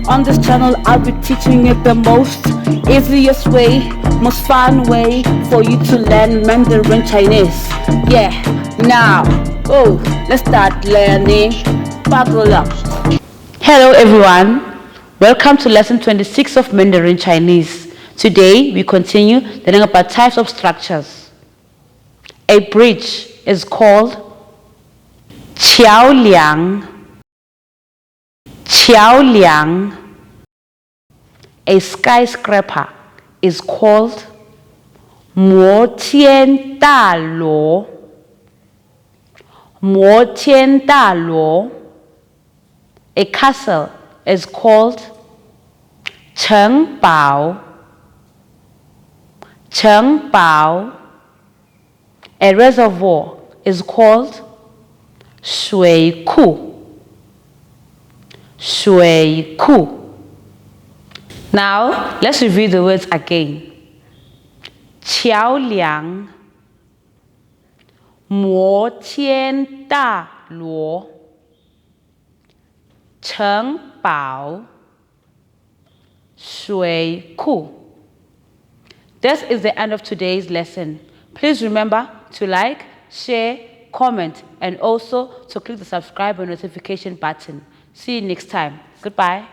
On this channel, I'll be teaching you the most easiest way, most fun way for you to learn Mandarin Chinese. Yeah, now, let's start learning. Buckle up. Hello everyone, welcome to lesson 26 of Mandarin Chinese. Today, we continue learning about types of structures. A bridge is called qiao liang. A skyscraper is called mo tian da luo. A castle is called cheng bao. A reservoir is called shui ku. Now, let's review the words again. Qiao liang, mo tian da luo, cheng bao, shui ku. This is the end of today's lesson. Please remember to like, share, comment, and also to click the subscribe and notification button. See you next time. Goodbye.